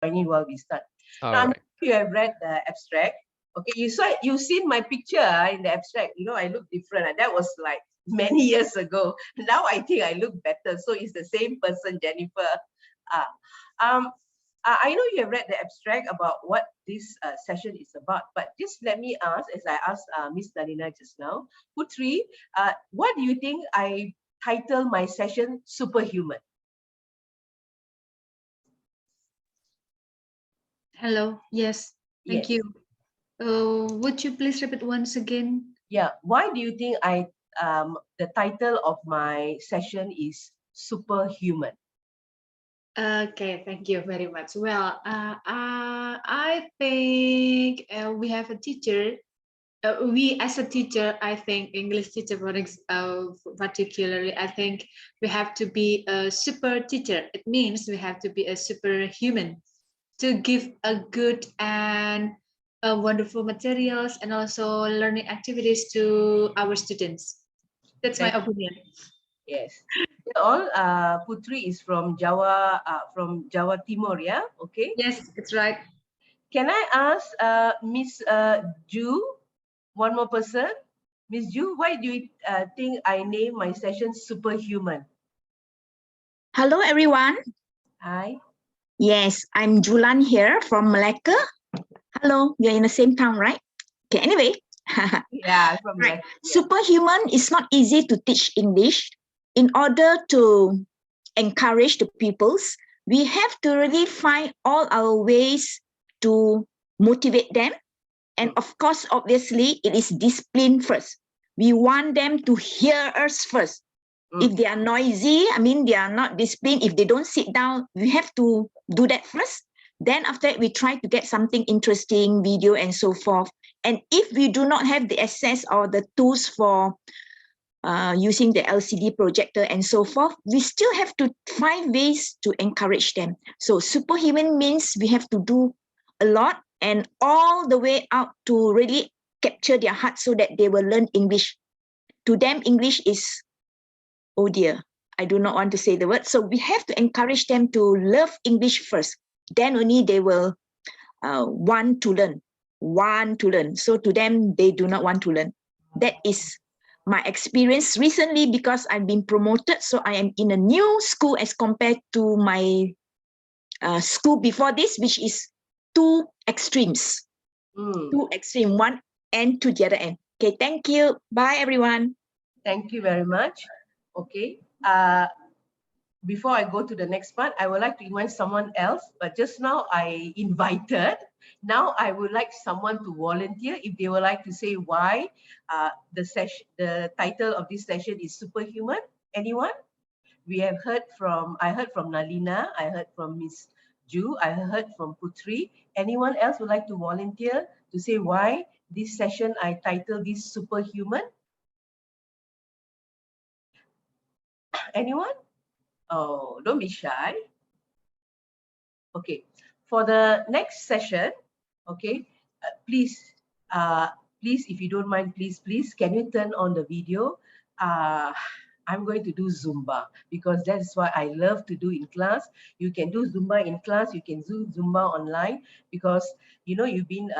join in while we start. All now, right. you have read the abstract. Okay, you've seen my picture in the abstract. You know, I look different. And that was like many years ago. Now I think I look better. So it's the same person, Jennifer. I know you have read the abstract about what this session is about, but just let me ask, as I asked Miss Nalina just now, Putri, what do you think I title my session Superhuman? Hello. Yes. Thank you. Would you please repeat once again? Yeah. Why do you think the title of my session is Superhuman? Okay, thank you very much. Well, I think we have a teacher. We as a teacher, I think English teacher, particularly, I think we have to be a super teacher. It means we have to be a superhuman to give a good and wonderful materials and also learning activities to our students. That's my opinion. Yes. All Putri is from Jawa Timur, yeah? Okay. Yes, that's right. Can I ask Miss Ju, one more person? Miss Ju, why do you think I name my session Superhuman? Hello, everyone. Hi. Yes, I'm Julan here from Malacca. Hello, we are in the same town, right? Okay, anyway. Yeah, from right. Malacca. Superhuman is not easy to teach English. In order to encourage the pupils, we have to really find all our ways to motivate them. And of course, obviously, it is discipline first. We want them to hear us first. If they are noisy, I mean, they are not disciplined. If they don't sit down, we have to do that first. Then after that, we try to get something interesting, video and so forth. And if we do not have the access or the tools for using the LCD projector and so forth, we still have to find ways to encourage them. So superhuman means we have to do a lot and all the way out to really capture their heart so that they will learn English. To them, English is, oh dear, I do not want to say the word. So we have to encourage them to love English first. Then only they will want to learn. So to them, they do not want to learn. That is my experience recently because I've been promoted. So I am in a new school as compared to my school before this, which is two extremes. Two extreme, one end to the other end. Okay, thank you. Bye, everyone. Thank you very much. Okay. Before I go to the next part, I would like to invite someone else, but just now I invited. Now I would like someone to volunteer if they would like to say why the title of this session is Superhuman. Anyone? I heard from Nalina, I heard from Miss Ju, I heard from Putri. Anyone else would like to volunteer to say why this session I titled this Superhuman? Anyone? Oh, don't be shy. Okay, for the next session, okay, please, if you don't mind, please, can you turn on the video? I'm going to do Zumba because that's what I love to do in class. You can do Zumba in class, you can do Zumba online because, you know, you've been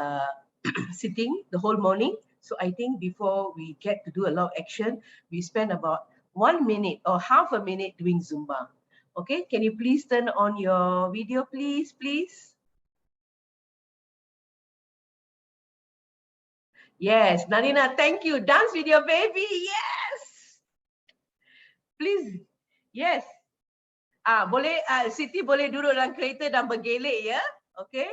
sitting the whole morning. So I think before we get to do a lot of action, we spend about 1 minute or half a minute doing Zumba. Okay, can you please turn on your video, please? Yes, Nalina, thank you. Dance with your baby, yes. Please, yes. Boleh, Siti boleh duduk dalam kereta dan bergelek ya. Okay.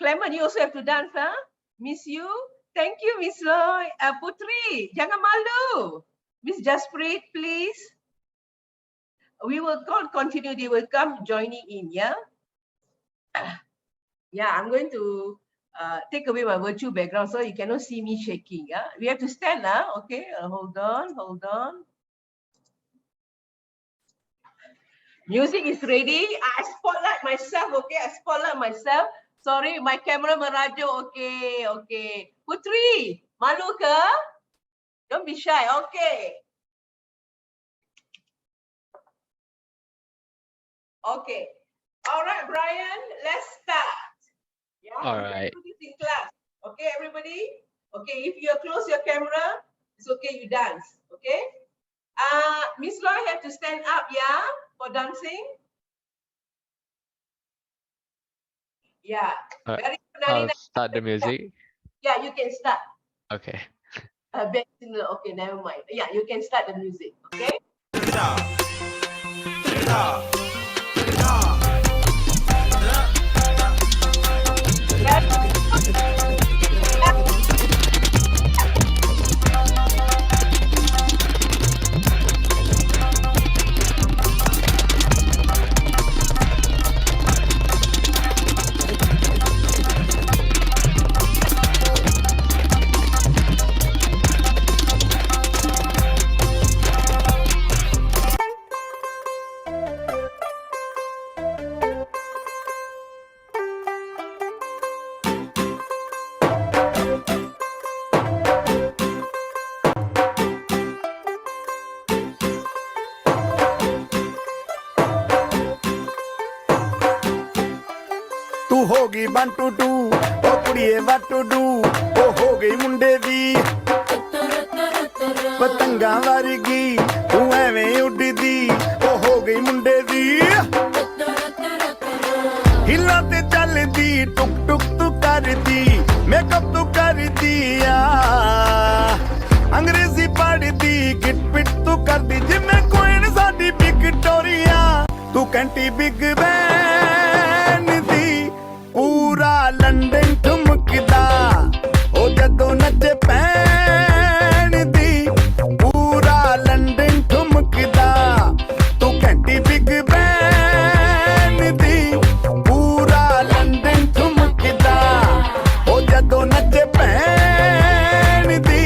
Clement, you also have to dance, huh? Miss you. Thank you, Miss Loy. Putri, jangan malu. Miss Jasprit, please. We will continue. They will come joining in, yeah? Yeah, I'm going to take away my virtual background so you cannot see me shaking, yeah? We have to stand, okay? Hold on. Music is ready. I spotlight myself, okay? Sorry, my camera merajuk, okay. Putri, malu ke? Don't be shy, okay. Okay. All right, Brian, let's start. Yeah, All we're going to right. do this in class. Okay, everybody? Okay, if you close your camera, it's okay, you dance. Okay? Miss Loy have to stand up, yeah, for dancing. Yeah. Uh, Very good, I'll Nalina. start the music. Yeah, you can start. Okay. Okay, never mind. Yeah, you can start the music. Okay? ਤੂੰ ਹੋ ਗਈ 1 2 2 ਉਹ ਕੁੜੀਏ what to do ਉਹ ਹੋ ਗਈ ਮੁੰਡੇ ਦੀ ਪਤੰਗਾਂ ਵਰਗੀ ਤੂੰ ਐਵੇਂ ਉੱਡਦੀ ਉਹ ਹੋ ਗਈ ਮੁੰਡੇ ਦੀ ਹਿੱਲਾਂ ਤੇ ਚੱਲਦੀ ਟੁਕ ਟੁਕ ਤੂੰ ਕਰਦੀ ਮੇਕਅਪ ਤੂੰ ਕਰਦੀ ਆ ਅੰਗਰੇਜ਼ੀ ਪੜ੍ਹਦੀ ਗਿਟ ਪਿਟ ਤੂੰ ਕਰਦੀ ਜਿਵੇਂ ਕੁਈਨ ਸਾਡੀ ਵਿਕਟੋਰੀਆ ਤੂੰ ਕੈਂਟੀ ਬਿਗ ਬੈਨ ਦੀ ਪੂਰਾ ਲੰਡਨ ਠੁਮਕਦਾ ਉਹ ਜਦੋਂ ਨੱਚੇ ਪੈਣ ਦੀ ਪੂਰਾ ਲੰਡਨ ਠੁਮਕਦਾ ਤੂੰ ਕੈਂਟੀ ਬਿਗ ਬੈਨ ਦੀ ਪੂਰਾ ਲੰਡਨ ਠੁਮਕਦਾ ਉਹ ਜਦੋਂ ਨੱਚੇ ਪੈਣ ਦੀ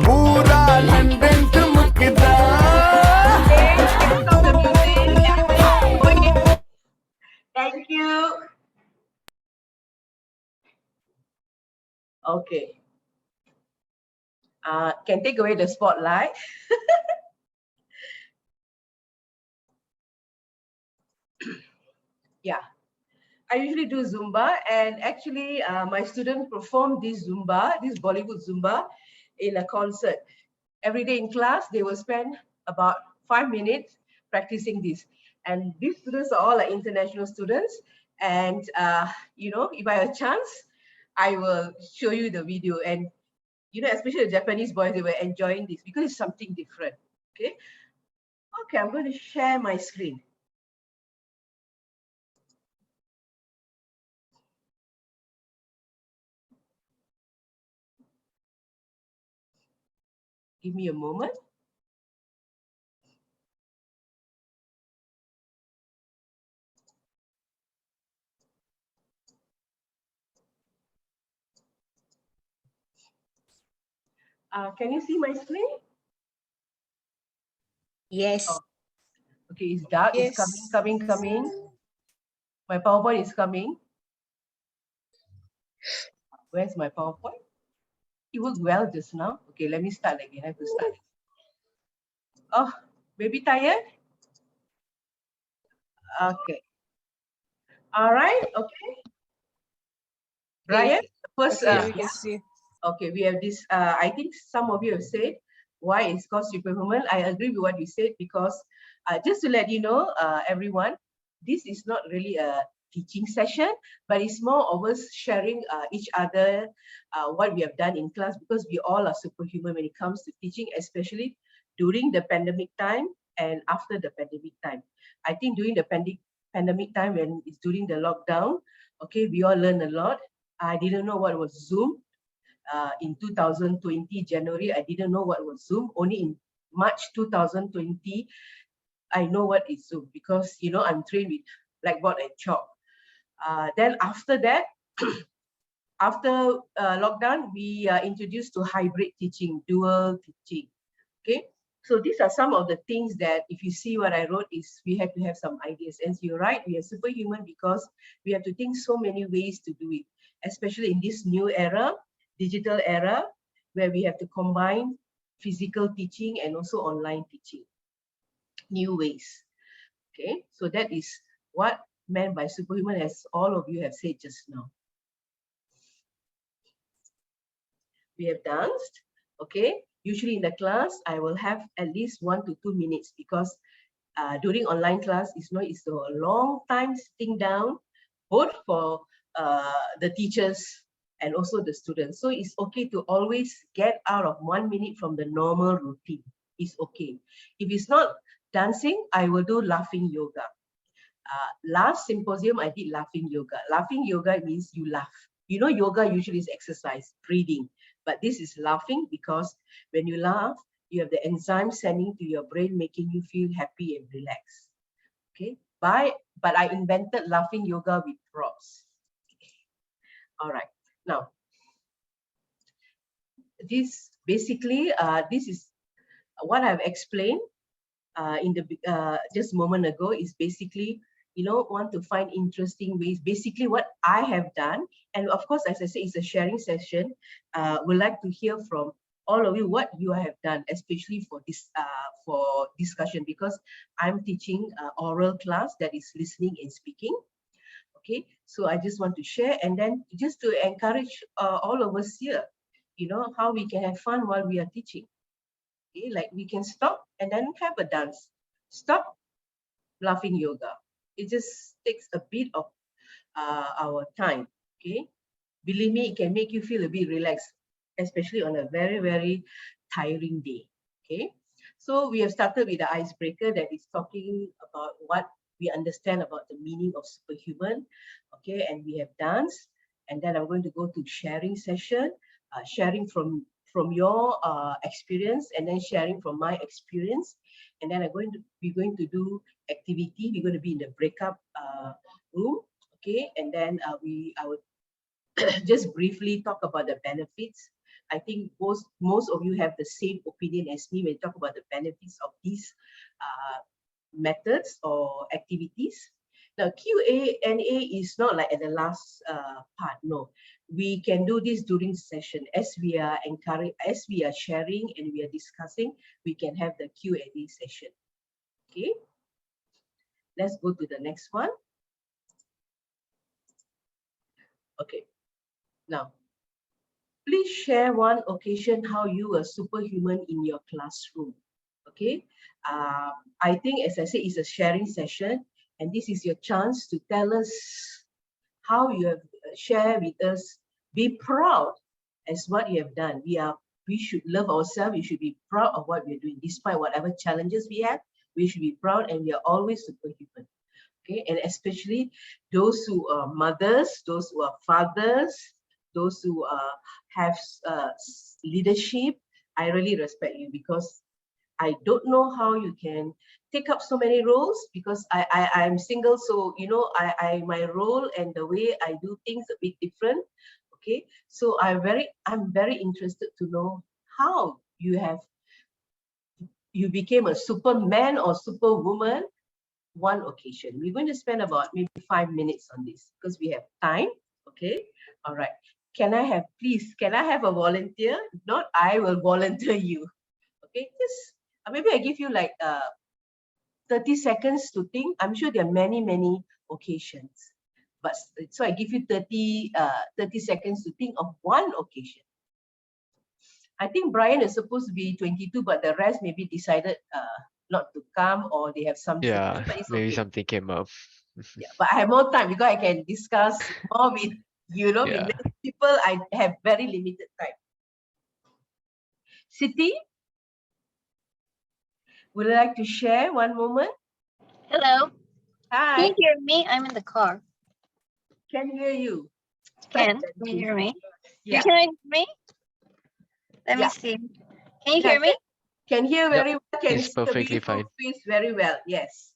ਪੂਰਾ London ਠੁਮਕਦਾ Thank you. Okay. Can take away the spotlight. Yeah. I usually do Zumba, and actually my students perform this Zumba, this Bollywood Zumba, in a concert. Every day in class, they will spend about 5 minutes practicing this. And these students are all like international students. And, if I have a chance, I will show you the video. And, especially the Japanese boys, they were enjoying this because it's something different. Okay. Okay, I'm going to share my screen. Give me a moment. Can you see my screen? Yes. Oh, okay, it's dark. Yes. It's coming. My PowerPoint is coming. Where's my PowerPoint? It worked well just now. Okay, let me start again. I have to start. Oh, baby tired? Okay. All right, okay. Brian, first, Yeah. We can see. okay, we have this, I think some of you have said why it's called Superhuman. I agree with what you said because just to let you know, everyone, this is not really a teaching session, but it's more of us sharing each other what we have done in class because we all are superhuman when it comes to teaching, especially during the pandemic time and after the pandemic time. I think during the pandemic time when it's during the lockdown, okay, we all learn a lot. I didn't know what was Zoom. In 2020 January, I didn't know what was Zoom. Only in March 2020, I know what is Zoom because I'm trained with blackboard and chalk. Then after that, after lockdown, we are introduced to hybrid teaching, dual teaching. Okay, so these are some of the things that if you see what I wrote is we have to have some ideas. And you're right, we are superhuman because we have to think so many ways to do it, especially in this new era, digital era, where we have to combine physical teaching and also online teaching, new ways. Okay, so that is what meant by superhuman, as all of you have said just now. We have danced, okay? Usually in the class, I will have at least 1 to 2 minutes because during online class, it's a long time sitting down, both for the teachers and also the students. So it's okay to always get out of 1 minute from the normal routine. It's okay. If it's not dancing, I will do laughing yoga. Last symposium, I did laughing yoga. Laughing yoga means you laugh. You know, yoga usually is exercise, breathing. But this is laughing because when you laugh, you have the enzyme sending to your brain, making you feel happy and relaxed. Okay. But I invented laughing yoga with props. All right. Now, this basically, this is what I've explained in the just a moment ago is basically, you know, want to find interesting ways, basically what I have done. And of course, as I say, it's a sharing session. We'd like to hear from all of you what you have done, especially for this for discussion, because I'm teaching oral class, that is listening and speaking. Okay, so I just want to share, and then just to encourage all of us here, you know, how we can have fun while we are teaching. Okay, like we can stop and then have a dance. Stop, laughing yoga. It just takes a bit of our time. Okay, believe me, it can make you feel a bit relaxed, especially on a very, very tiring day. Okay, so we have started with the icebreaker that is talking about what we understand about the meaning of superhuman. Okay, and we have danced, and then I'm going to go to sharing session, sharing from your experience, and then sharing from my experience, and then we're going to do activity. We're going to be in the breakup room. Okay, and then I would just briefly talk about the benefits. I think most of you have the same opinion as me when you talk about the benefits of these methods or activities. Now, Q&A is not like at the last part. No, we can do this during session as we are sharing and we are discussing. We can have the Q&A session. Okay, let's go to the next one. Okay, now please share one occasion how you were superhuman in your classroom. Okay, I think, as I said, it's a sharing session, and this is your chance to tell us how you have shared with us. Be proud as what you have done. We should love ourselves. We should be proud of what we're doing, despite whatever challenges we have. We should be proud, and we are always superhuman. Okay, and especially those who are mothers, those who are fathers, those who have leadership. I really respect you, because I don't know how you can take up so many roles, because I'm single, so you know, my role and the way I do things a bit different. Okay, so I'm very interested to know how you became a superman or superwoman one occasion. We're going to spend about maybe 5 minutes on this because we have time. Okay, all right. Can I have a volunteer? If not, I will volunteer you. Okay, just maybe I give you like 30 seconds to think. I'm sure there are many occasions, but so I give you 30 seconds to think of one occasion. I think Brian is supposed to be 22, but the rest maybe decided not to come, or they have something. Yeah, But it's maybe okay. something came up. Yeah, but I have more time because I can discuss more with, you know, Yeah. with many people. I have very limited time. Siti, would you like to share one moment? Hello. Hi. Can you hear me? I'm in the car. Can hear you. Can you hear me? Yeah. You can hear me? Let me Yeah. see. Can you hear me? Can hear very well. Can It's see the perfectly beautiful fine. face very well. Yes.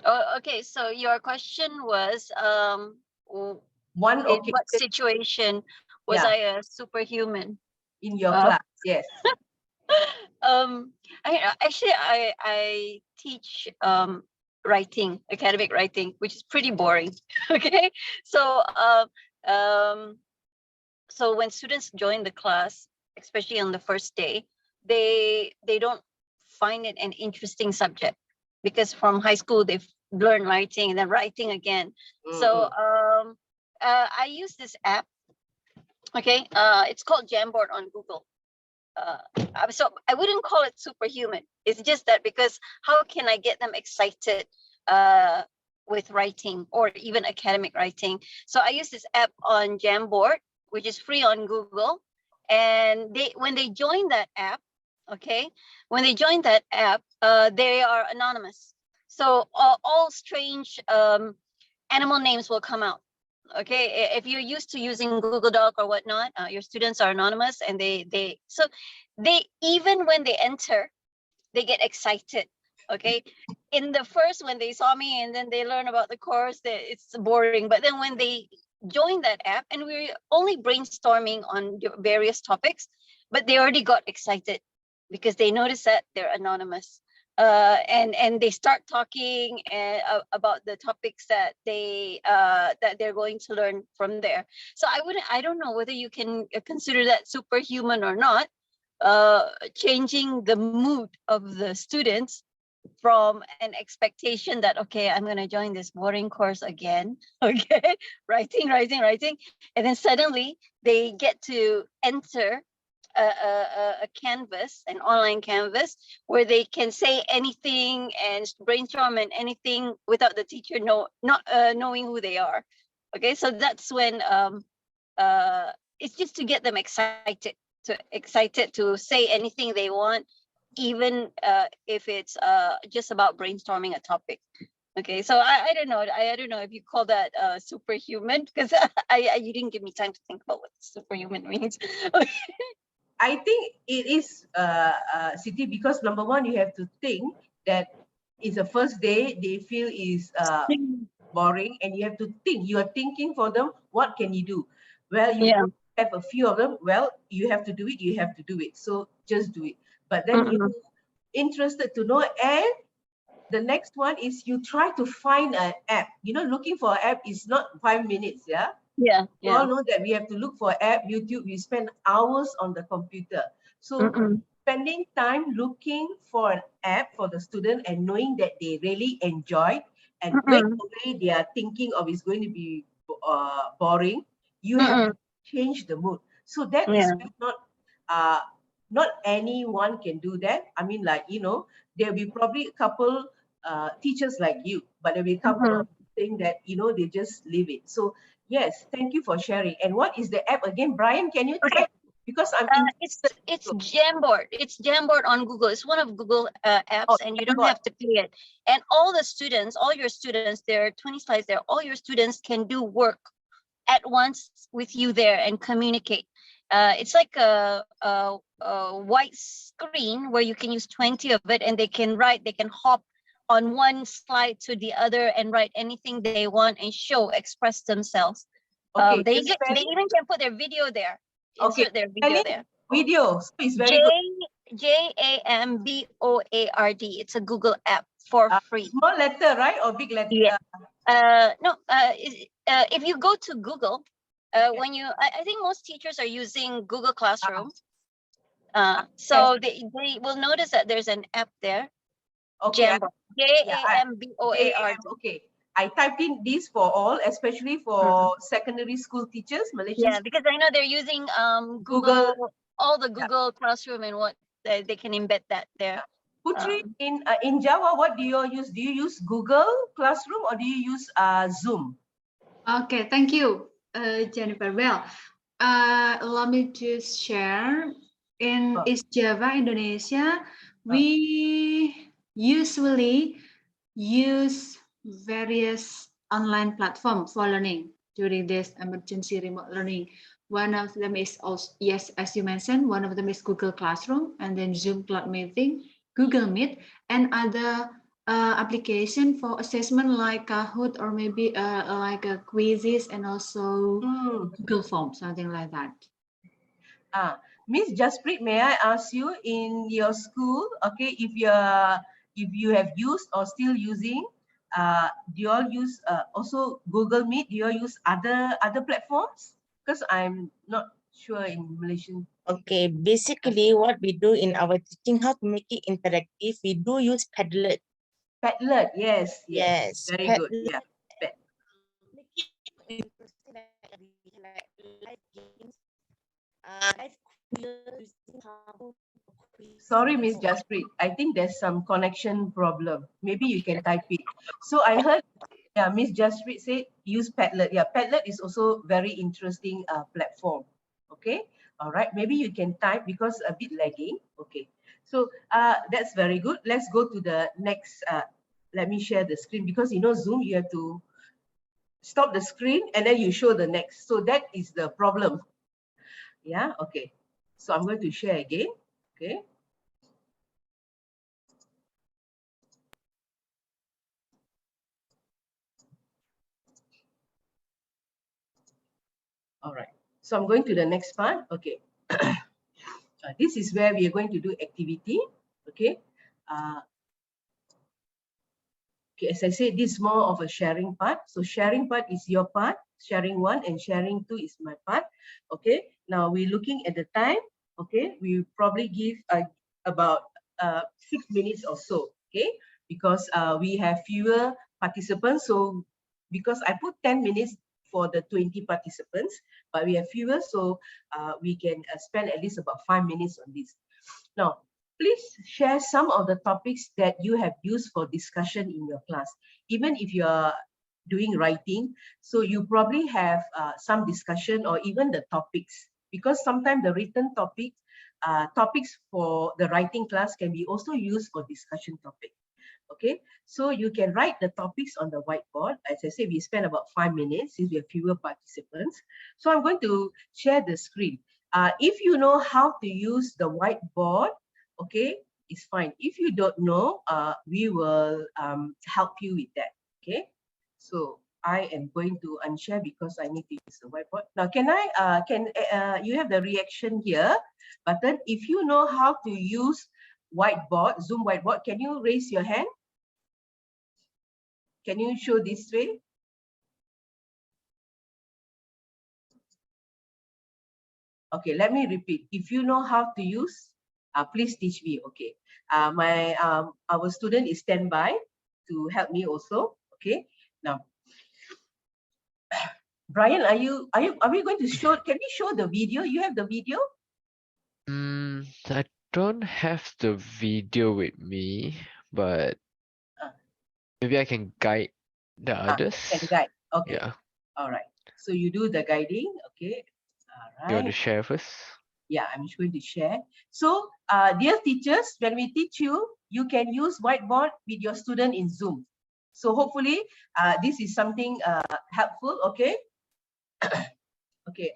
Oh, okay. So your question was, One in occasion. what situation was Yeah. I a superhuman? In your class. Yes. I teach writing, academic writing, which is pretty boring. Okay, so so when students join the class, especially on the first day, they don't find it an interesting subject, because from high school they've learn writing and then writing again. So I use this app. Okay, it's called Jamboard on Google. So I wouldn't call it superhuman. It's just that because how can I get them excited with writing or even academic writing? So I use this app on Jamboard, which is free on Google. And when they join that app, okay, when they join that app, they are anonymous. So all strange animal names will come out. Okay, if you're used to using Google Doc or whatnot, your students are anonymous, and they even when they enter, they get excited. Okay, in the first, when they saw me and then they learn about the course, it's boring. But then when they join that app, and we're only brainstorming on various topics, but they already got excited because they notice that they're anonymous. And they start talking about the topics that they're going to learn from there. So I don't know whether you can consider that superhuman or not, changing the mood of the students from an expectation that, okay, I'm going to join this boring course again, okay, writing, and then suddenly they get to enter a canvas, an online canvas, where they can say anything and brainstorm and anything without the teacher not knowing who they are. Okay, so that's when it's just to get them excited to say anything they want, even if it's just about brainstorming a topic. Okay, so I don't know. I don't know if you call that superhuman, because you didn't give me time to think about what superhuman means. I think it is Siti, because number one, you have to think that it's the first day they feel is boring, and you have to think. You are thinking for them. What can you do? Well, you have a few of them. Well, you have to do it. You have to do it. So just do it. But then you interested to know, and the next one is you try to find an app. You know, looking for an app is not 5 minutes. Yeah. We all know that we have to look for app, YouTube, we spend hours on the computer. So spending time looking for an app for the student and knowing that they really enjoy, and when away they are thinking of it's going to be boring, you have to change the mood. So that is not anyone can do that. I mean, like, you know, there'll be probably a couple teachers like you, but there'll be a couple of things that, you know, they just leave it. So yes, thank you for sharing. And what is the app again, Brian? Can you tell? Because I'm it's Jamboard. It's Jamboard on Google. It's one of Google apps, and you don't have to pay it. And all your students, there are 20 slides there. All your students can do work at once with you there and communicate. It's like a white screen where you can use 20 of it, and they can write. They can hop on one slide to the other and write anything they want and express themselves. okay. They even can put their video there. Insert their video there. Video, so it's very good. Jamboard. It's a Google app for free. Small letter, right, or big letter? Yeah. No. If you go to Google, when you, I think most teachers are using Google Classroom. So they will notice that there's an app there. Okay. Jamboard. Jamboard. Okay. I typed in this for all, especially for secondary school teachers, Malaysian. Yeah, because I know they're using Google, all the Google Classroom and what they can embed that there. Putri, in Java, what do you use? Do you use Google Classroom or do you use Zoom? Okay, thank you, Jennifer. Well, allow me to share. In East Java, Indonesia, we usually use various online platforms for learning during this emergency remote learning. One of them is also, yes, as you mentioned, one of them is Google Classroom, and then Zoom Cloud Meeting, Google Meet, and other application for assessment like Kahoot, or maybe like quizzes, and also Google Forms, something like that. Miss Jasprit, may I ask you, in your school, okay, if you have used or still using, do you all use also Google Meet? Do you all use other platforms? Because I'm not sure in Malaysian. Okay, basically what we do in our teaching, how to make it interactive, we do use Padlet. Padlet, yes, Yes. very good. Yeah. Sorry, Miss Jasprit. I think there's some connection problem. Maybe you can type it. So I heard, yeah, Miss Jasprit say use Padlet. Yeah, Padlet is also very interesting platform. Okay, all right. Maybe you can type because a bit lagging. Okay, so that's very good. Let's go to the next. Let me share the screen because you know Zoom, you have to stop the screen and then you show the next. So that is the problem. Yeah. Okay. So I'm going to share again. Okay. All right, so I'm going to the next part. Okay, this is where we are going to do activity. Okay, okay. As I said, this is more of a sharing part. So sharing part is your part, sharing 1 and sharing 2 is my part. Okay, now we're looking at the time. Okay, we probably give about 6 minutes or so. Okay, because we have fewer participants. So because I put 10 minutes for the 20 participants, but we have fewer, so we can spend at least about 5 minutes on this. Now, please share some of the topics that you have used for discussion in your class, even if you are doing writing. So you probably have some discussion or even the topics, because sometimes the written topics for the writing class can be also used for discussion topic. Okay, so you can write the topics on the whiteboard. As I said, we spend about 5 minutes since we have fewer participants. So I'm going to share the screen. If you know how to use the whiteboard, okay, it's fine. If you don't know, we will help you with that. Okay, so I am going to unshare because I need to use the whiteboard. Now, can you have the reaction here button? If you know how to use whiteboard, Zoom whiteboard, can you raise your hand? Can you show this way? Okay, let me repeat. If you know how to use, please teach me. Okay, our student is standby to help me also. Okay, now, Brian, are we going to show? Can we show the video? You have the video? I don't have the video with me, but maybe I can guide the others. Can guide. Okay. Yeah. All right. So you do the guiding. Okay. All You want to right. share first? Yeah, I'm just going to share. So, dear teachers, when we teach you, you can use whiteboard with your student in Zoom. So hopefully, this is something helpful. Okay. Okay.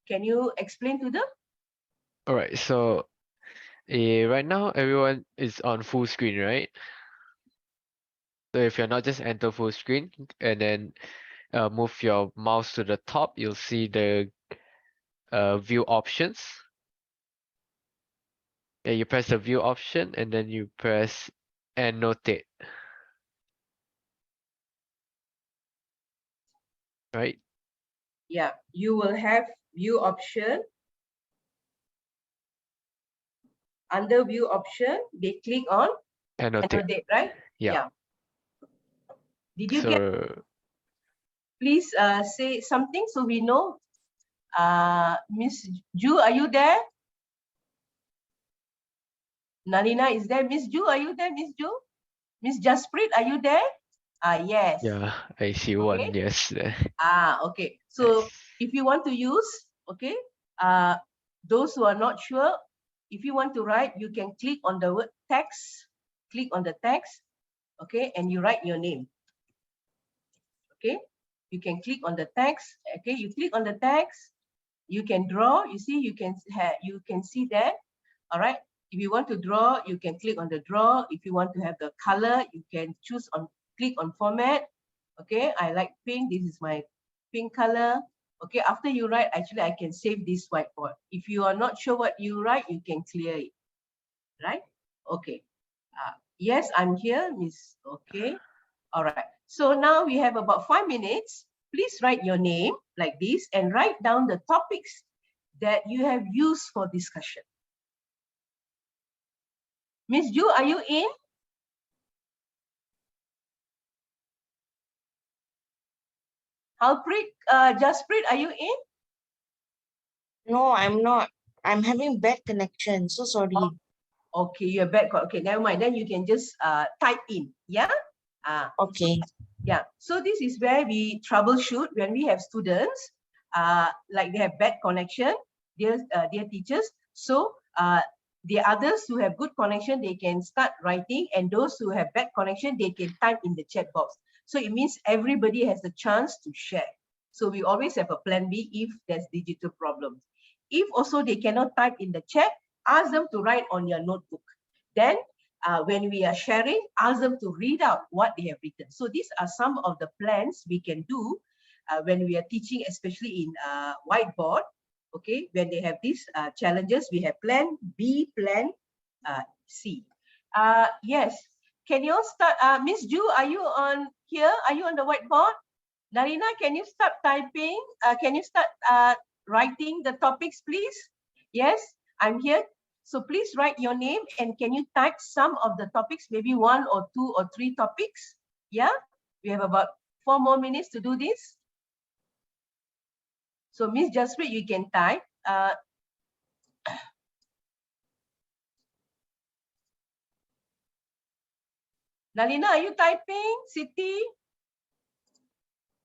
Can you explain to them? All right. So, right now everyone is on full screen, right? So if you're not, just enter full screen and then move your mouse to the top. You'll see the view options. Yeah, you press the view option and then you press annotate. Right? Yeah, you will have view option. Under view option, they click on annotate, right? Yeah. Did you get? Please say something so we know. Miss Ju, are you there? Nalina is there. Miss Ju, are you there? Miss Ju? Miss Jasprit, are you there? Yes. Yeah, I see one. Yes. Okay. So if you want to use, okay, those who are not sure, if you want to write, you can click on the word text, click on the text, okay, and you write your name. Okay, you can click on the text. Okay, you click on the text, you can draw. You see, you can see that. All right. If you want to draw, you can click on the draw. If you want to have the color, you can click on format. Okay, I like pink. This is my pink color. Okay, after you write, actually, I can save this whiteboard. If you are not sure what you write, you can clear it. Right? Okay. Yes, I'm here, Miss. Okay. All right. So now we have about 5 minutes. Please write your name like this and write down the topics that you have used for discussion. Miss Ju, are you in? Halpreet, Jasprit, are you in? No, I'm not. I'm having bad connection. So sorry. Okay, you're back. Okay, never mind. Then you can just type in. Yeah. Okay. Yeah. So this is where we troubleshoot when we have students like they have bad connection, dear teachers. So the others who have good connection, they can start writing, and those who have bad connection, they can type in the chat box. So it means everybody has the chance to share. So we always have a plan B if there's digital problems. If also they cannot type in the chat, ask them to write on your notebook. Then when we are sharing, ask them to read out what they have written. So these are some of the plans we can do when we are teaching, especially in whiteboard. Okay, when they have these challenges, we have plan B, plan C. Yes, can you all start? Miss Ju, are you on here? Are you on the whiteboard? Narina, can you start typing? Can you start writing the topics, please? Yes, I'm here. So please write your name, and can you type some of the topics, maybe 1 or 2 or 3 topics? Yeah, we have about 4 more minutes to do this. So Miss Jaspreet, you can type. Nalina, are you typing? Siti?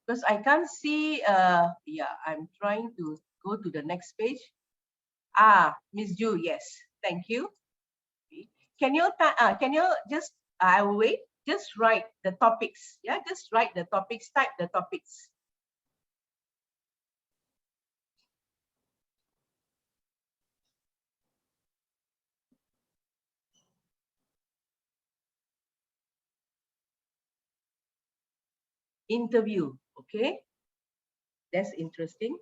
Because I can't see. Yeah, I'm trying to go to the next page. Miss Ju, yes, thank you. Can you just, I will wait, just write the topics. Yeah, just write the topics, type the topics. Interview, okay, that's interesting.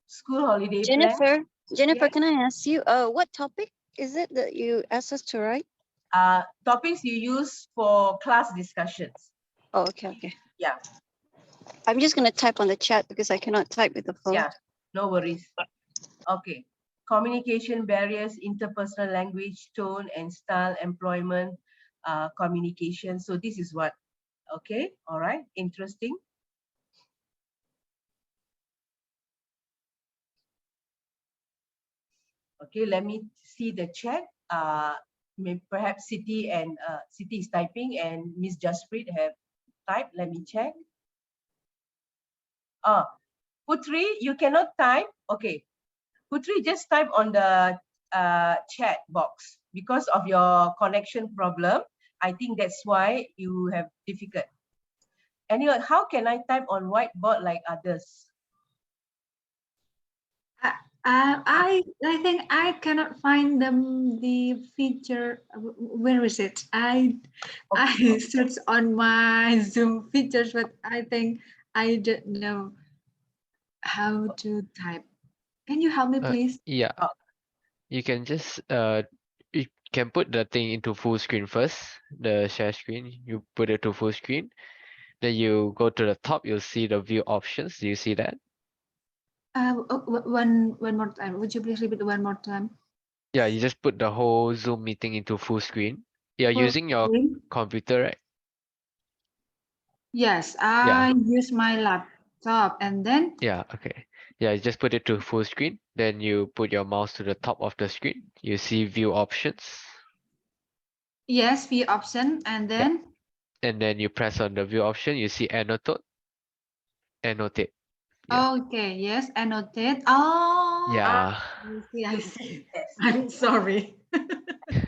School holiday plan. Jennifer, Yes. can I ask you, what topic is it that you asked us to write? Topics you use for class discussions. Oh, okay. Yeah. I'm just going to type on the chat because I cannot type with the phone. Yeah, no worries. Okay. Communication barriers, interpersonal language, tone and style, employment, communication. So this is what, okay, all right, interesting. Okay, let me see the chat. Perhaps Siti is typing and Miss Jaspreet have typed. Let me check. Putri, you cannot type. Okay, Putri, just type on the chat box because of your connection problem. I think that's why you have difficult. Anyway, how can I type on whiteboard like others? I think I cannot find the feature. Where is it? I searched on my Zoom features, but I think I don't know how to type. Can you help me, please? Yeah, you can just you can put the thing into full screen first, the share screen. You put it to full screen. Then you go to the top, you'll see the view options. Do you see that? One more time. Would you please repeat one more time? Yeah, you just put the whole Zoom meeting into full screen. You're Full using your screen? computer, right? Yes, I use my laptop, and then Yeah, okay. Yeah, you just put it to full screen. Then you put your mouse to the top of the screen. You see view options. yes, view option, and then And then you press on the view option. You see annotate. Annotate. Yeah. okay, yes, annotate. Oh, Yeah. I see. Yes. I'm sorry.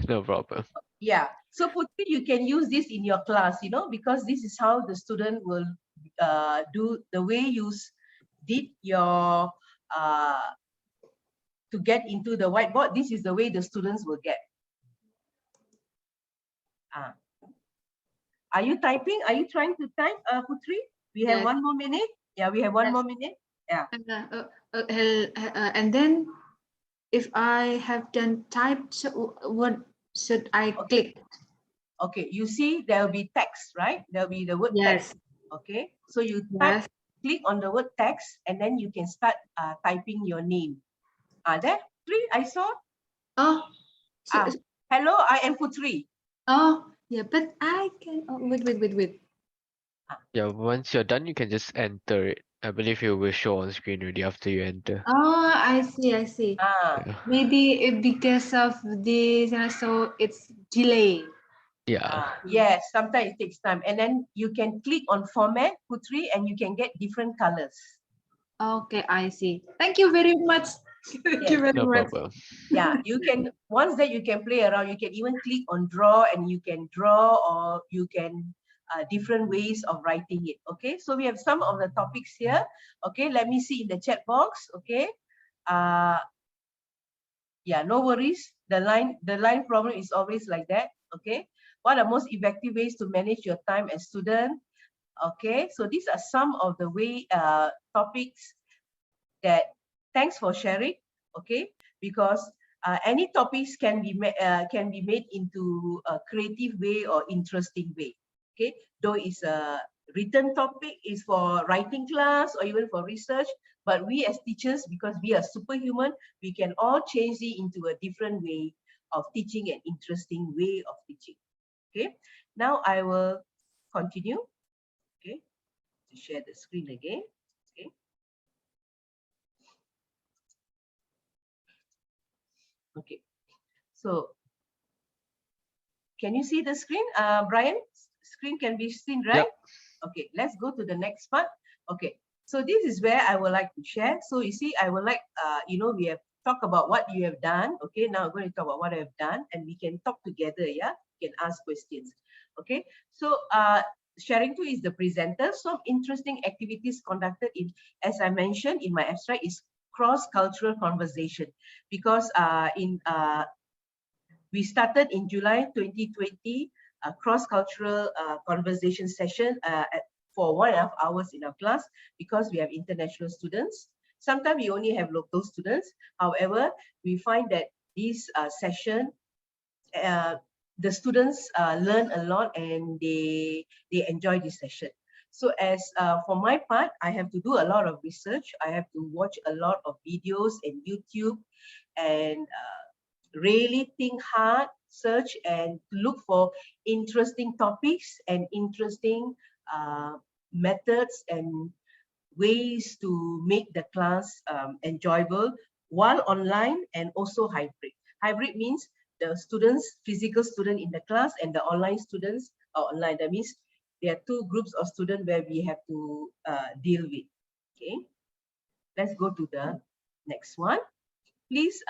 No problem. Yeah. So Putri, you can use this in your class, you know, because this is how the student will do the way you did your to get into the whiteboard. This is the way the students will get. Are you typing? Are you trying to type, Putri? We have 1 more minute. Yeah, we have 1 more minute. Yeah. And then if I have done type, so what should I click? Okay, you see there will be text, right? There will be the word Yes. text. Okay, so you type, click on the word text, and then you can start typing your name. There, three, I saw. Oh, so, Hello, I am Putri. oh, yeah, but I can. Oh, wait. Yeah, once you're done, you can just enter it. I believe it will show on screen already after you enter. Oh, I see. Yeah. Maybe because of this, so it's delay. Yeah. Yes, sometimes it takes time. And then you can click on format, Putri, and you can get different colors. Okay, I see. Thank you very much. Thank you very No much. problem. Yeah, you can, once that you can play around, you can even click on draw and you can draw, or you can different ways of writing it. Okay, so we have some of the topics here. Okay, let me see in the chat box. Okay, yeah, no worries. The line problem is always like that. Okay, what are most effective ways to manage your time as student? Okay, so these are some of the topics that, thanks for sharing. Okay, because any topics can be made into a creative way or interesting way. Okay, though it's a written topic, is for writing class or even for research, but we as teachers, because we are superhuman, we can all change it into a different way of teaching, an interesting way of teaching. Okay, now I will continue. Okay, to share the screen again. Okay. Okay, so can you see the screen, Brian? Screen can be seen, right? Yep. Okay, let's go to the next part. Okay, so this is where I would like to share. So you see, I would like, we have talked about what you have done. Okay, now I'm going to talk about what I have done, and we can talk together. Yeah, we can ask questions. Okay, so sharing too is the presenter. Some interesting activities conducted in, as I mentioned in my abstract, is cross-cultural conversation, because we started in July 2020 a cross-cultural conversation session for 1.5 hours in our class, because we have international students. Sometimes we only have local students. However, we find that this session, the students learn a lot and they enjoy this session. So as for my part, I have to do a lot of research. I have to watch a lot of videos and YouTube, and really think hard, search, and look for interesting topics and interesting methods and ways to make the class enjoyable while online and also hybrid. Hybrid means the students, physical student in the class, and the online students are online. That means there are two groups of students where we have to deal with. Okay, let's go to the next one. Please,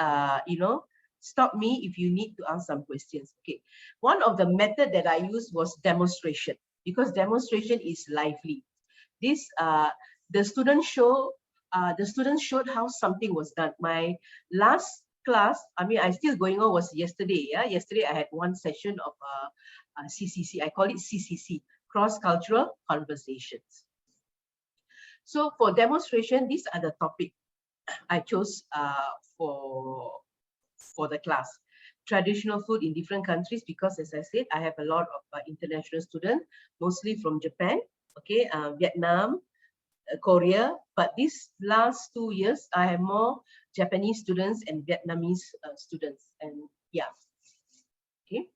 stop me if you need to ask some questions. Okay, one of the method that I used was demonstration, because demonstration is lively. This the students showed how something was done. My last class, I mean, I still going on, was yesterday. Yeah, yesterday I had one session of CCC. I call it CCC, cross-cultural conversations. So for demonstration, these are the topic I chose for the class. Traditional food in different countries, because as I said, I have a lot of international students, mostly from Japan, okay, Vietnam, Korea, but these last 2 years, I have more Japanese students and Vietnamese students, and yeah, okay.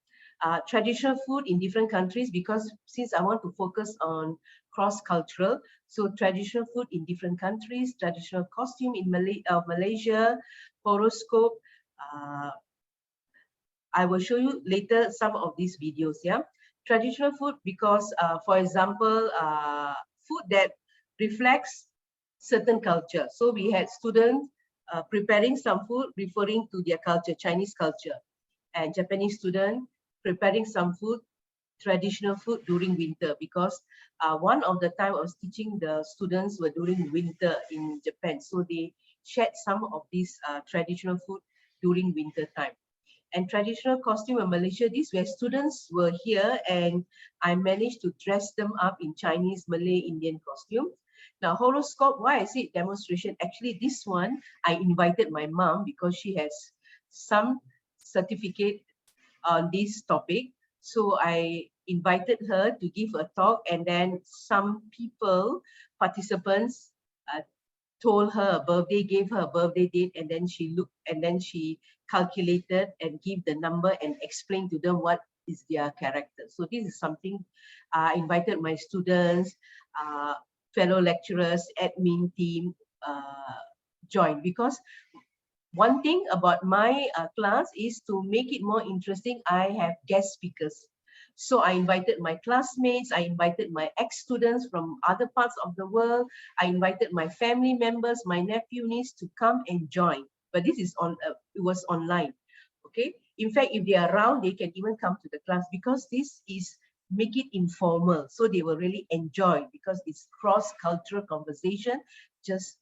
Traditional food in different countries, because since I want to focus on cross-cultural, so traditional food in different countries, traditional costume in Malaysia, horoscope. I will show you later some of these videos. Yeah, traditional food, because for example, food that reflects certain culture. So we had students preparing some food referring to their culture, Chinese culture, and Japanese student preparing some food, traditional food during winter, because one of the time I was teaching, the students were during winter in Japan, so they shared some of these traditional food during winter time. And traditional costume in Malaysia, these where students were here and I managed to dress them up in Chinese, Malay, Indian costume. Now horoscope, why I say demonstration, actually this one I invited my mom because she has some certificate on this topic. So I invited her to give a talk, and then some people, participants, told her a birthday, gave her a birthday date, and then she looked, and then she calculated and give the number and explained to them what is their character. So this is something I invited my students, fellow lecturers, admin team join, because one thing about my class is to make it more interesting. I have guest speakers. So I invited my classmates, I invited my ex-students from other parts of the world, I invited my family members, my nephew, niece to come and join. But this is it was online, okay? In fact, if they are around, they can even come to the class, because this is make it informal. So they will really enjoy, because it's cross-cultural conversation, just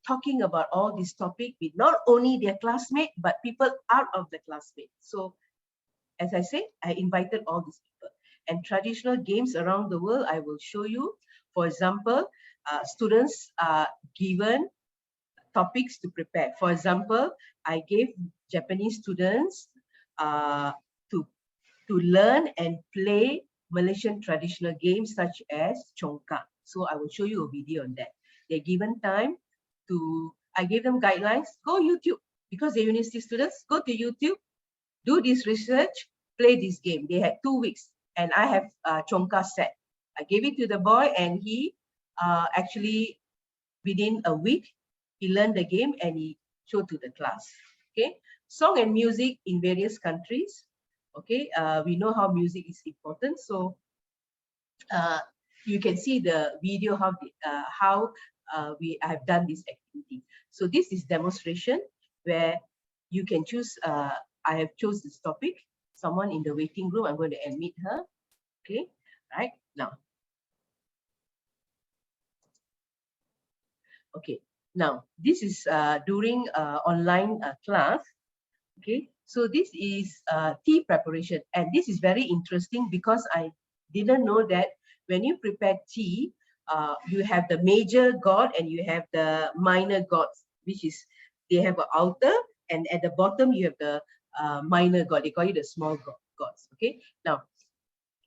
talking about all this topic with not only their classmate, but people out of the classmate. So as I say, I invited all these people. And traditional games around the world, I will show you. For example, students are given topics to prepare. For example, I gave Japanese students to learn and play Malaysian traditional games such as Congkak. So I will show you a video on that. They're given time to, I gave them guidelines, go YouTube, because they're university students, go to YouTube, do this research, play this game. They had 2 weeks, and I have Congkak set. I gave it to the boy, and he actually, within a week, he learned the game and he showed to the class. Okay, song and music in various countries. Okay, we know how music is important, so you can see the video how we have done this activity. So this is demonstration where you can choose. I have chose this topic. Someone in the waiting room, I'm going to admit her. Okay, right now. Okay, now this is during online class. Okay, so this is tea preparation, and this is very interesting because I didn't know that when you prepare tea, you have the major god and you have the minor gods, which is they have an altar, and at the bottom you have the minor god. They call it the small gods. Okay, now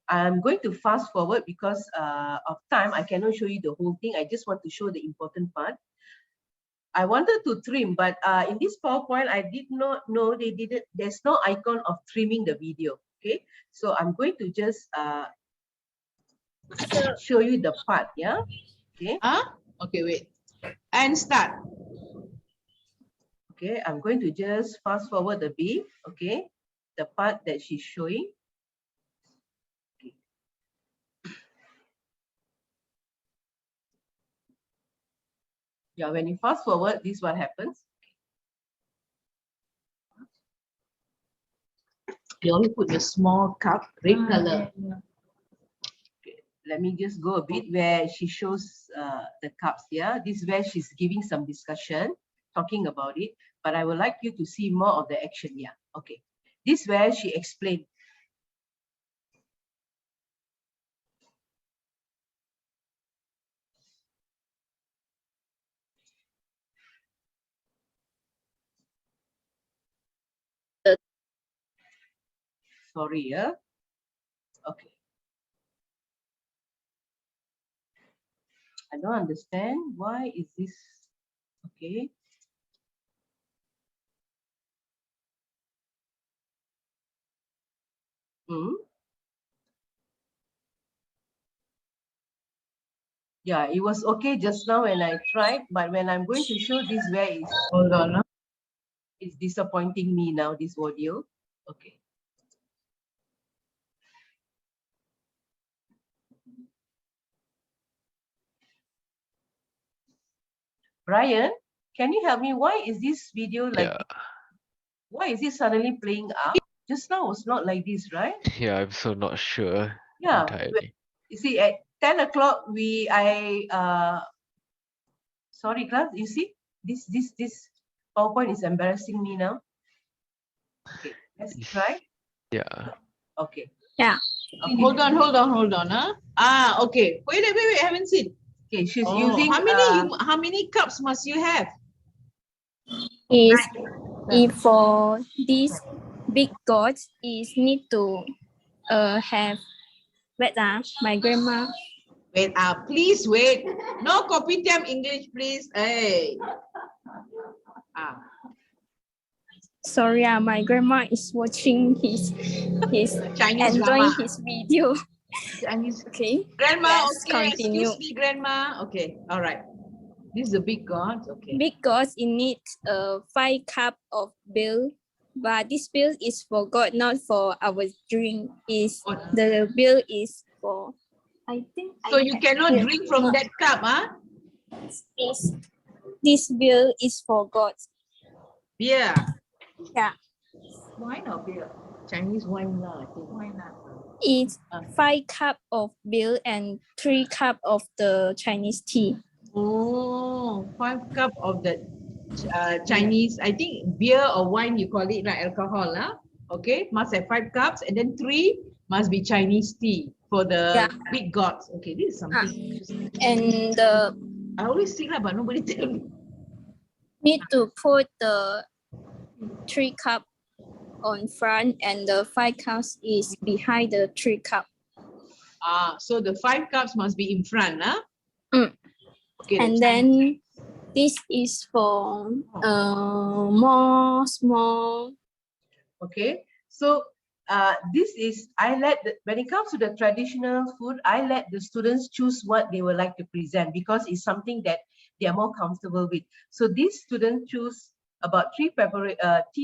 I'm going to fast forward because of time. I cannot show you the whole thing. I just want to show the important part. I wanted to trim, but in this PowerPoint, I did not know they didn't. There's no icon of trimming the video. Okay, so I'm going to just show you the part. Yeah. Okay. Okay, wait. And start. Okay, I'm going to just fast forward a bit. Okay, the part that she's showing. Okay. Yeah, when you fast forward, this is what happens. You only put the small cup, red color. Okay, let me just go a bit where she shows the cups. Yeah, this is where she's giving some discussion, talking about it. But I would like you to see more of the action. Yeah, okay. This is where she explained. Sorry, yeah. Okay. I don't understand. Why is this? Okay. Yeah, it was okay just now when I tried, but when I'm going to show this where is, Hold on. it's disappointing me now, this audio. Okay. Brian, can you help me? Why is this video like, why is it suddenly playing up? Just now was not like this, right? Yeah, I'm so not sure entirely. You see, at 10 o'clock, sorry class, you see, this PowerPoint is embarrassing me now. Okay, let's try. Yeah. Okay. Yeah. Hold on. Okay. Wait, I haven't seen. Okay, she's using how many cups must you have? Is if for these big gods is need to have my grandma Wait, please wait. No kopitiam English, please. Hey. Sorry, my grandma is watching his Chinese enjoying drama. his video. Chinese. Okay. Grandma, Let's okay, continue. excuse me, grandma. Okay, all right. This is a big god. Okay. Big gods in need 5 cup of bill, but this bill is for God, not for our drink. The bill is for, I think. So you cannot drink from that cup, huh? This bill is for God. Beer. Yeah. Wine or beer? Chinese wine lah. I think. Wine lah. It's 5 cup of bill and 3 cup of the Chinese tea. Oh, 5 cup of the Chinese, I think beer or wine you call it, right? Alcohol, huh? Okay, must have 5 cups, and then 3 must be Chinese tea for the big gods. Okay, this is something interesting. And I always think that, but nobody tell me. Need to put the 3 cup on front, and the 5 cups is behind the 3 cup. So the 5 cups must be in front, huh? Okay, and then this is for more small. Okay, so this is, when it comes to the traditional food, I let the students choose what they would like to present because it's something that they are more comfortable with. So these students choose about tea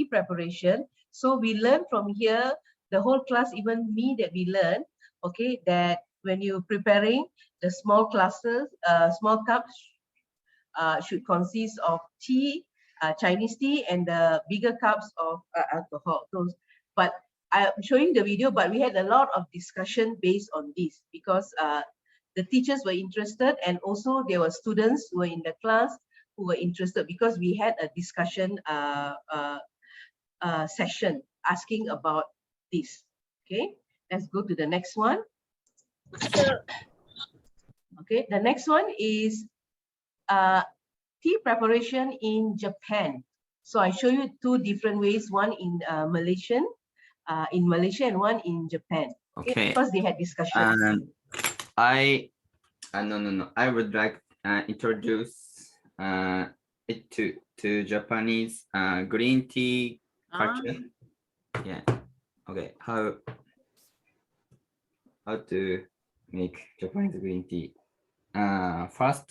preparation. So we learn from here, the whole class, even me, that we learn, okay, that when you're preparing the small classes, small cups should consist of tea, Chinese tea, and the bigger cups of alcohol. But I'm showing the video, but we had a lot of discussion based on this because the teachers were interested, and also there were students who were in the class who were interested because we had a discussion session asking about this. Okay, let's go to the next one. Okay, the next one is tea preparation in Japan. So I show you 2 different ways, one in Malaysia and one in Japan. Okay. Because they had discussion. I would like introduce it to Japanese green tea culture. Yeah. Okay. How to make Japanese green tea? First.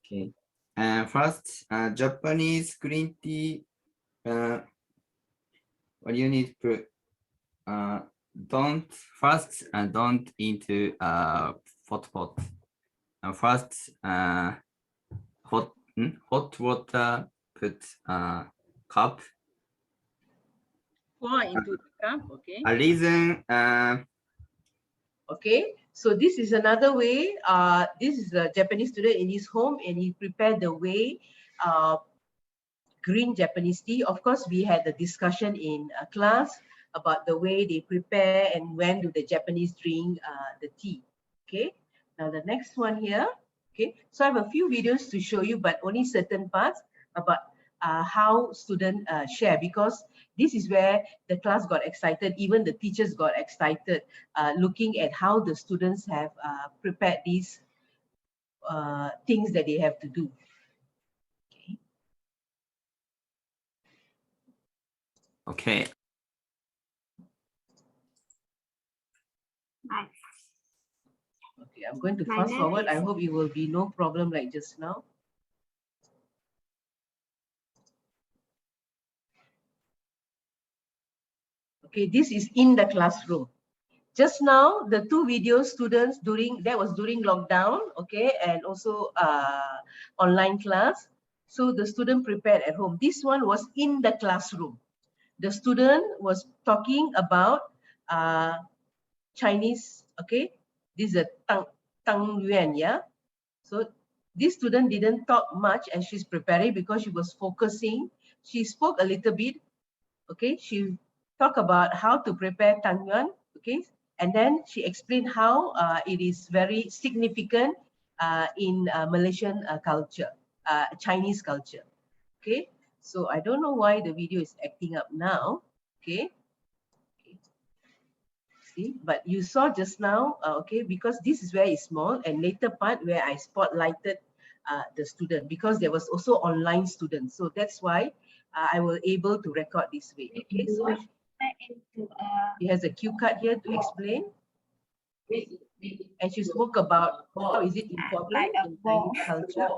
Okay. First, Japanese green tea. What you need to don't into hot pot. First, hot water. Put cup. Pour into the cup. Okay. A reason. Okay, so this is another way. This is a Japanese student in his home, and he prepared the way green Japanese tea. Of course, we had a discussion in class about the way they prepare and when do the Japanese drink the tea. Okay, now the next one here. Okay, so I have a few videos to show you, but only certain parts about how students share, because this is where the class got excited, even the teachers got excited, looking at how the students have prepared these things that they have to do. Okay. Okay, I'm going to fast forward. I hope it will be no problem like just now. Okay, this is in the classroom. Just now, the 2 videos students during lockdown, okay, and also online class. So the student prepared at home. This one was in the classroom. The student was talking about Chinese, okay. This is a Tang Yuan, yeah. So this student didn't talk much as she's preparing because she was focusing. She spoke a little bit, okay. She talked about how to prepare Tang Yuan, okay. And then she explained how it is very significant in Malaysian culture, Chinese culture. Okay. So I don't know why the video is acting up now. Okay. See, but you saw just now, okay, because this is very small, and later part where I spotlighted the student, because there was also online students. So that's why I was able to record this way. Okay, so he has a cue card here to explain. And she spoke about how is it important in Chinese culture.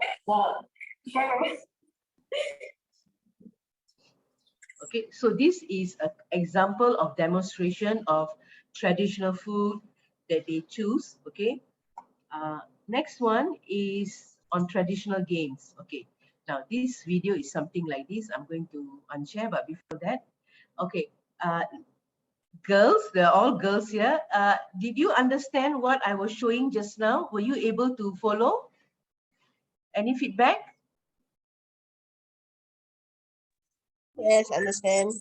Okay, so this is an example of demonstration of traditional food that they choose. Okay, next one is on traditional games. Okay, now this video is something like this. I'm going to unshare, but before that, okay, girls, they're all girls here. Did you understand what I was showing just now? Were you able to follow? Any feedback? Yes, understand.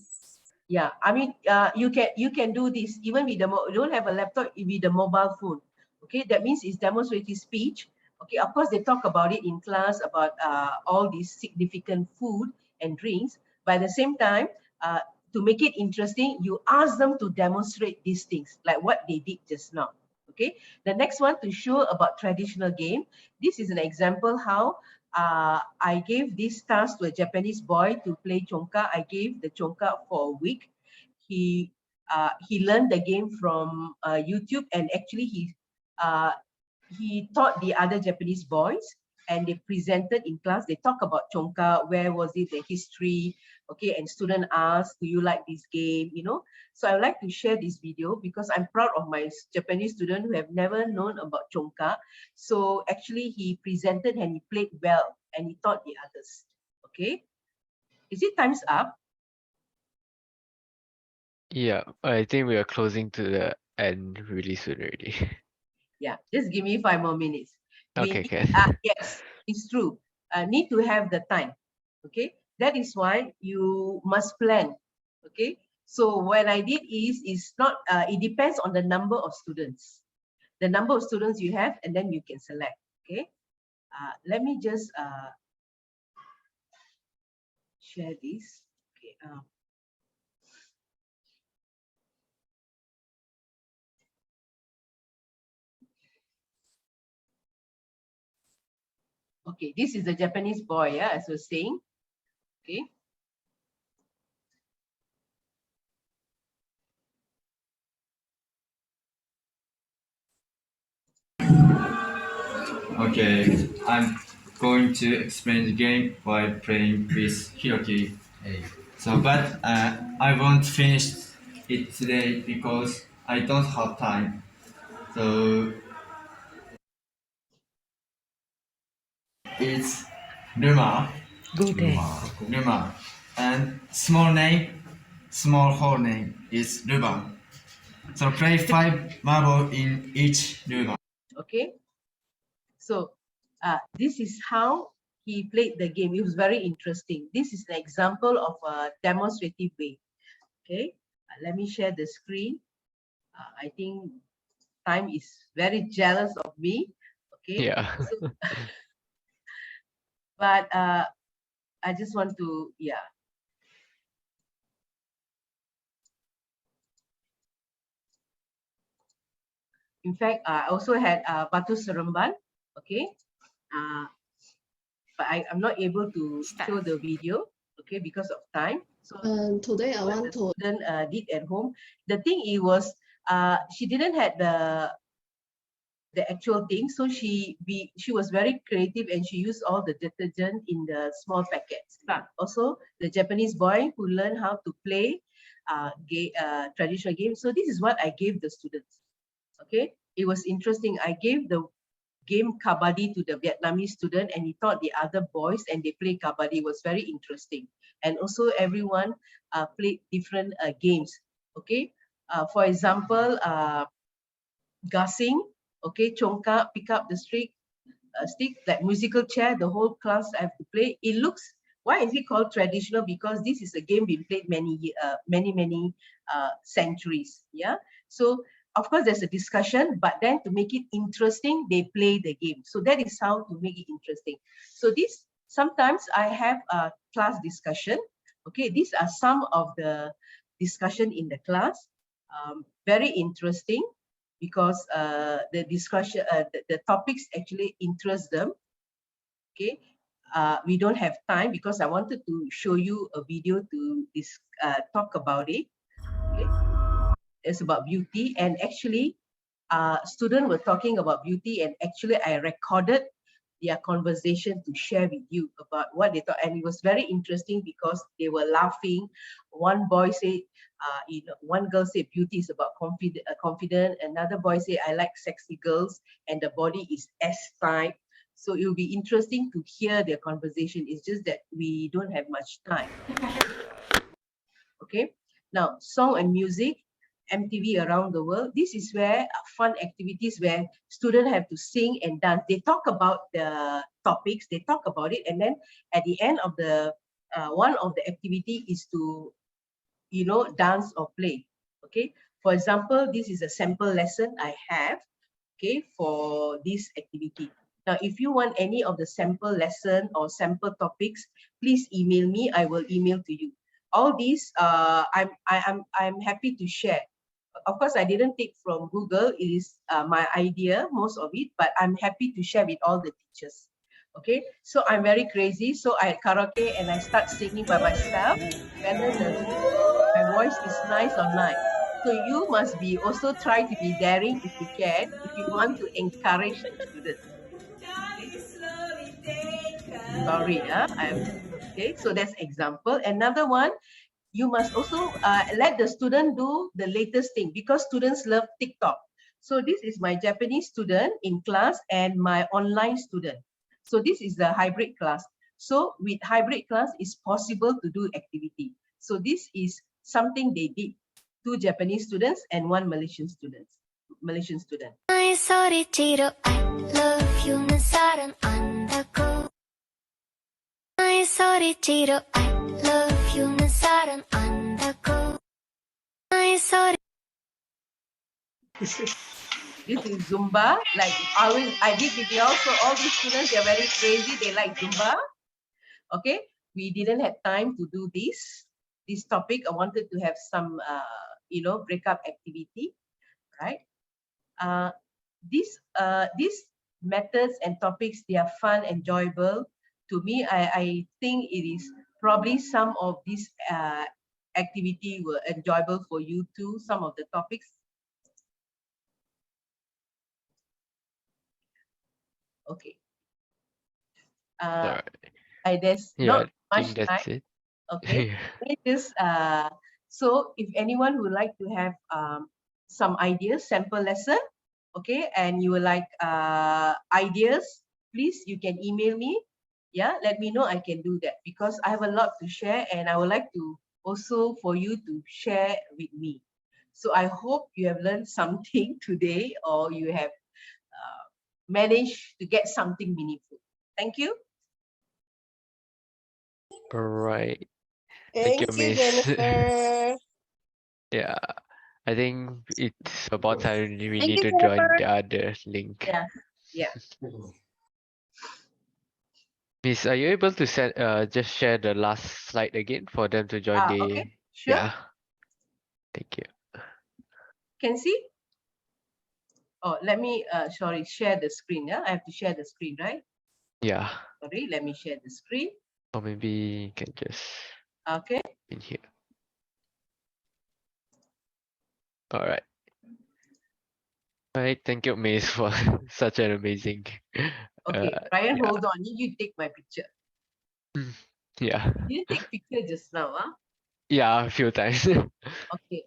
Yeah, I mean, you can do this even with the you don't have a laptop, with the mobile phone. Okay, that means it's demonstrative speech. Okay, of course they talk about it in class about all these significant food and drinks. But at the same time, to make it interesting, you ask them to demonstrate these things like what they did just now. Okay, the next one to show about traditional game. This is an example how I gave this task to a Japanese boy to play chongka. I gave the chongka for a week. He learned the game from YouTube, and actually he taught the other Japanese boys, and they presented in class. They talk about chongka, where was it, the history, okay, and student asked, do you like this game, you know? So I would like to share this video because I'm proud of my Japanese student who have never known about chongka. So actually he presented and he played well and he taught the others. Okay, is it time's up? Yeah, I think we are closing to the end really soon already. Yeah, just give me 5 more minutes. Okay, can. Yes, it's true. Need to have the time. Okay, that is why you must plan. Okay, so what I did is not, it depends on the number of students. The number of students you have, and then you can select. Okay, let me just share this. Okay. Okay, this is the Japanese boy, yeah, as I was saying. Okay. Okay, I'm going to explain the game by playing with Hiroki. So, but I won't finish it today because I don't have time. So it's Ruma. Ruma. And small name, small whole name is Ruban. So play 5 marble in each Ruma. Okay, so this is how he played the game. It was very interesting. This is an example of a demonstrative way. Okay, let me share the screen. I think time is very jealous of me. Okay, Yeah. so, but I just want to, yeah. In fact, I also had Batu Seremban. Okay, but I'm not able to show the video, okay, because of time. So today I want to did at home. The thing it was, she didn't have the actual thing, so she was very creative and she used all the detergent in the small packets. Also, the Japanese boy who learned how to play traditional games. So this is what I gave the students. Okay, it was interesting. I gave the game kabaddi to the Vietnamese student and he taught the other boys and they played kabaddi. It was very interesting. And also everyone played different games. Okay, for example, gassing, okay, chongka, pick up the stick, like musical chair, the whole class have to play. It looks, why is it called traditional? Because this is a game being played many centuries. Yeah, so of course there's a discussion, but then to make it interesting, they play the game. So that is how to make it interesting. So this Sometimes I have a class discussion. Okay, these are some of the discussion in the class. Very interesting because the discussion, the topics actually interest them. Okay, we don't have time because I wanted to show you a video to talk about it. Okay, it's about beauty, and actually, students were talking about beauty, and actually I recorded their conversation to share with you about what they thought, and it was very interesting because they were laughing. One boy said, one girl said beauty is about confident. Another boy said, I like sexy girls, and the body is S type. So it will be interesting to hear their conversation. It's just that we don't have much time. Okay, now song and music. MTV around the world. This is where fun activities where students have to sing and dance. They talk about the topics, they talk about it, and then at the end of the one of the activity is to, dance or play. Okay, for example, this is a sample lesson I have, okay, for this activity. Now, if you want any of the sample lesson or sample topics, please email me. I will email to you. All these, I'm happy to share. Of course, I didn't take from Google. It is my idea, most of it, but I'm happy to share with all the teachers. Okay, so I'm very crazy. So I karaoke and I start singing by myself, whether my voice is nice or not. So you must be also try to be daring if you can, if you want to encourage the students. Sorry, okay. So that's example. Another one. You must also let the student do the latest thing because students love TikTok. So this is my Japanese student in class and my online student. So this is the hybrid class. So with hybrid class, it's possible to do activity. So this is something they did. 2 Japanese students and 1 Malaysian student. My sorry, Chiro, I love you, nasaran andaku. My sorry, Chiro, I love you, nasaran andaku. My sorry. This is Zumba. Like I did with y'all. So all these students, they're very crazy. They like Zumba. Okay, we didn't have time to do this topic. I wanted to have some, breakup activity, right? These methods and topics, they are fun, enjoyable. To me, I think it is probably some of these activity were enjoyable for you too. Some of the topics. Okay. There's not much time. It. Okay. Just so if anyone would like to have some ideas, sample lesson, okay, and you would like ideas, please, you can email me. Yeah, let me know. I can do that because I have a lot to share and I would like to also for you to share with me. So I hope you have learned something today or you have managed to get something meaningful. Thank you. All right. Thank you, Miss. Jennifer. Yeah, I think it's about time we Thank need you, to join Jennifer. the other link. Yeah. Miss, are you able to just share the last slide again for them to join the? Okay, sure. Yeah. Thank you. Can see? Oh, let me share the screen. Yeah, I have to share the screen, right? Yeah. Sorry, let me share the screen. Or maybe you can just in here. All right. All right. Thank you, Miss, for such an amazing. Okay, Ryan, hold on. You take my picture. Yeah. You take picture just now, huh? Yeah, a few times. Okay.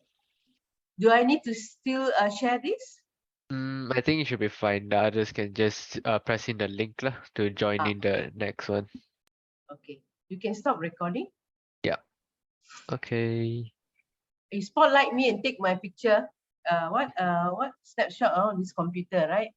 Do I need to still share this? I think it should be fine. The others can just press in the link to join in the next one. Okay. You can stop recording. Yeah. Okay. You spotlight me and take my picture. What snapshot on this computer, right?